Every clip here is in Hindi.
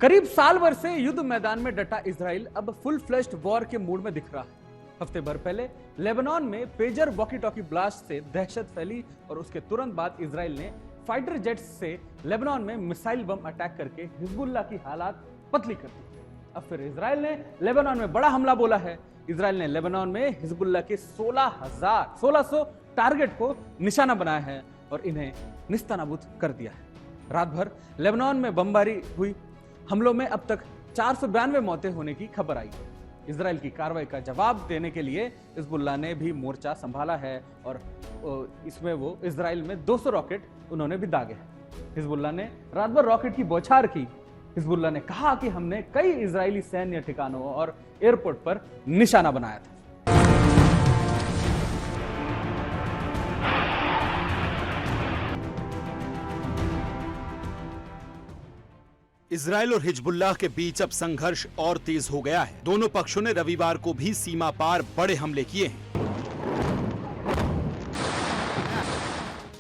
करीब साल भर से युद्ध मैदान में डटा इजराइल अब फुल फ्लेश्ड वॉर के मूड में दिख रहा है। हफ्ते भर पहले लेबनान में पेजर वॉकी टॉकी ब्लास्ट से दहशत फैली और उसके तुरंत बाद इजराइल ने फाइटर जेट्स से लेबनान में मिसाइल बम अटैक करके हिजबुल्लाह की हालात पतली कर दी। अब फिर इजराइल ने लेबनान में बड़ा हमला बोला है। इजराइल ने लेबनान में हिजबुल्लाह के 1600 टारगेट को निशाना बनाया है और इन्हें निस्तानाबूद कर दिया है। रात भर लेबनान में बमबारी हुई। हमलों में अब तक 492 मौतें होने की खबर आई है। इजराइल की कार्रवाई का जवाब देने के लिए हिजबुल्लाह ने भी मोर्चा संभाला है और इसमें वो इजराइल में 200 रॉकेट उन्होंने भी दागे हैं। हिजबुल्लाह ने रात भर रॉकेट की बौछार की। हिजबुल्लाह ने कहा कि हमने कई इजरायली सैन्य ठिकानों और एयरपोर्ट पर निशाना बनाया था। इजराइल और हिजबुल्लाह के बीच अब संघर्ष और तेज हो गया है। दोनों पक्षों ने रविवार को भी सीमा पार बड़े हमले किए हैं।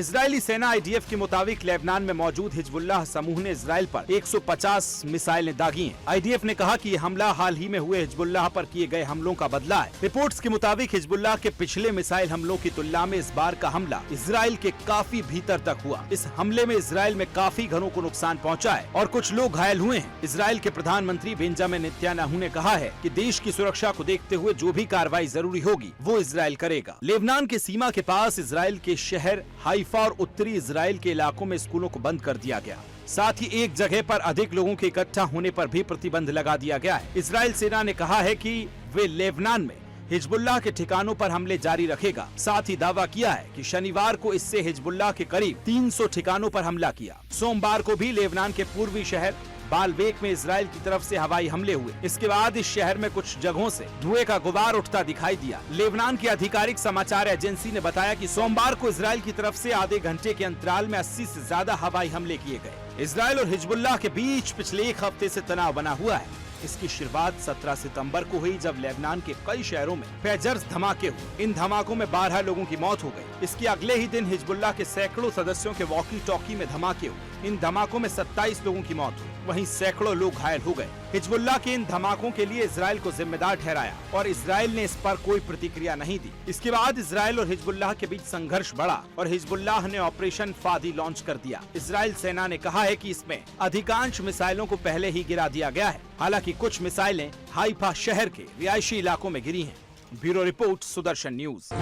इजरायली सेना आईडीएफ के मुताबिक लेबनान में मौजूद हिजबुल्लाह समूह ने इजराइल पर 150 मिसाइलें दागी हैं। आईडीएफ ने कहा कि ये हमला हाल ही में हुए हिजबुल्लाह पर किए गए हमलों का बदला है। रिपोर्ट्स के मुताबिक हिजबुल्लाह के पिछले मिसाइल हमलों की तुलना में इस बार का हमला इजराइल के काफी भीतर तक हुआ। इस हमले में इजराइल में काफी घरों को नुकसान पहुँचा है और कुछ लोग घायल हुए हैं। इजराइल के प्रधानमंत्री बेंजामिन नेतन्याहू ने कहा है कि देश की सुरक्षा को देखते हुए जो भी कार्रवाई जरूरी होगी वो इजराइल करेगा। लेबनान के सीमा के पास इजराइल के शहर हाइफा और उत्तरी इजराइल के इलाकों में स्कूलों को बंद कर दिया गया। साथ ही एक जगह पर अधिक लोगों के इकट्ठा होने पर भी प्रतिबंध लगा दिया गया है। इजराइल सेना ने कहा है कि वे लेबनान में हिजबुल्लाह के ठिकानों पर हमले जारी रखेगा। साथ ही दावा किया है कि शनिवार को इससे हिजबुल्लाह के करीब 300 ठिकानों पर हमला किया। सोमवार को भी लेबनान के पूर्वी शहर बालबेक में इजराइल की तरफ से हवाई हमले हुए। इसके बाद इस शहर में कुछ जगहों से धुएं का गुबार उठता दिखाई दिया। लेबनान की आधिकारिक समाचार एजेंसी ने बताया कि सोमवार को इजराइल की तरफ से आधे घंटे के अंतराल में 80 से ज्यादा हवाई हमले किए गए। इजराइल और हिजबुल्लाह के बीच पिछले एक हफ्ते से तनाव बना हुआ है। इसकी शुरुआत 17 सितंबर को हुई जब लेबनान के कई शहरों में पेजर्स धमाके हुए। इन धमाकों में 12 लोगों की मौत हो गई। इसके अगले ही दिन हिजबुल्लाह के सैकड़ों सदस्यों के वॉकी टॉकी में धमाके हुए। इन धमाकों में 27 लोगों की मौत हुई, वहीं सैकड़ों लोग घायल हो गए। हिजबुल्लाह के इन धमाकों के लिए इजराइल को जिम्मेदार ठहराया और इजराइल ने इस पर कोई प्रतिक्रिया नहीं दी। इसके बाद इजराइल और हिजबुल्लाह के बीच संघर्ष बढ़ा और हिजबुल्लाह ने ऑपरेशन फादी लॉन्च कर दिया। इजराइल सेना ने कहा है कि इसमें अधिकांश मिसाइलों को पहले ही गिरा दिया गया है। हालांकि कुछ मिसाइलें हाइफा शहर के रिहायशी इलाकों में गिरी हैं। Bureau report, Sudarshan news.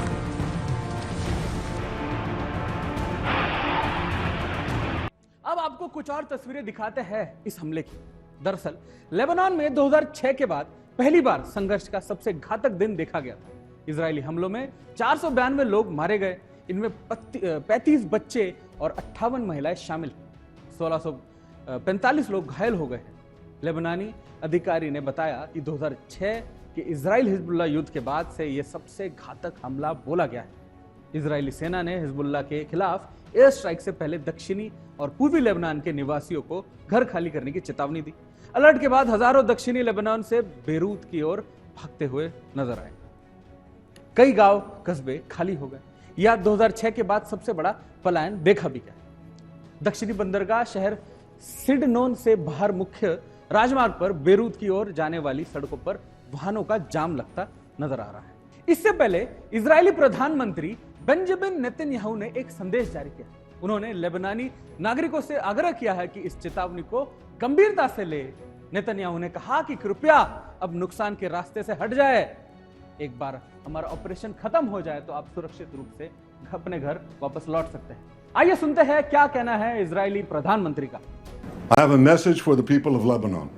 अब आपको कुछ और तस्वीरें दिखाते हैं इस हमले की। दरअसल लेबनान में 2006 के बाद पहली बार संघर्ष का सबसे घातक दिन देखा गया था। इजरायली हमलों में 492 लोग मारे गए। इनमें 35 बच्चे और 58 महिलाएं शामिल। 1645 लोग घायल हो गए हैं। लेबनानी अधिकारी ने बताया कि 2006 के इजराइल हिजबुल्लाह युद्ध के बाद से यह सबसे घातक हमला बोला गया है। इजरायली सेना ने हिजबुल्लाह के खिलाफ एयर स्ट्राइक से पहले दक्षिणी और पूर्वी लेबनान के निवासियों को घर खाली करने की चेतावनी दी। अलर्ट के बाद हजारों दक्षिणी लेबनान से बेरूत की ओर भागते हुए नजर आए। कई गांव कस्बे खाली हो गए। यह 2006 के बाद सबसे बड़ा पलायन देखा भी गया। दक्षिणी बंदरगाह शहर सिडनोन से बाहर मुख्य राजमार्ग पर बेरूत की ओर जाने वाली सड़कों पर वाहनों का जाम लगता नजर आ रहा है। इससे पहले इजरायली प्रधानमंत्री बेंजामिन नेतन्याहू ने एक संदेश जारी किया। उन्होंने लेबनानी नागरिकों से आग्रह किया है कि इस चेतावनी को गंभीरता से ले। नेतन्याहू ने कहा कि कृपया अब नुकसान के रास्ते से हट जाए। एक बार हमारा ऑपरेशन खत्म हो जाए तो आप सुरक्षित रूप से अपने घर वापस लौट सकते हैं। आइए सुनते हैं क्या कहना है इजरायली प्रधानमंत्री का। I have a message for the people of Lebanon.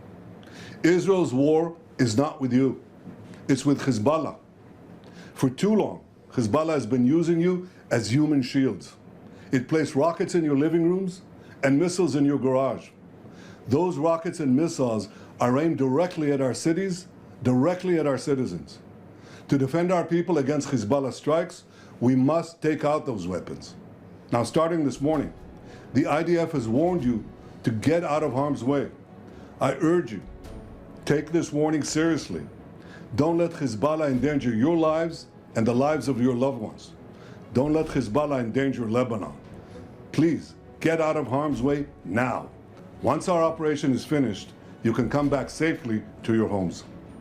Israel's war is not with you. It's with Hezbollah. For too long, Hezbollah has been using you as human shields. It placed rockets in your living rooms and missiles in your garage. Those rockets and missiles are aimed directly at our cities, directly at our citizens. To defend our people against Hezbollah strikes, we must take out those weapons. Now, starting this morning, the IDF has warned you to get out of harm's way. I urge you, take this warning seriously. Don't let Hezbollah endanger your lives and the lives of your loved ones. Don't let Hezbollah endanger Lebanon. Please, get out of harm's way now. Once our operation is finished, you can come back safely to your homes.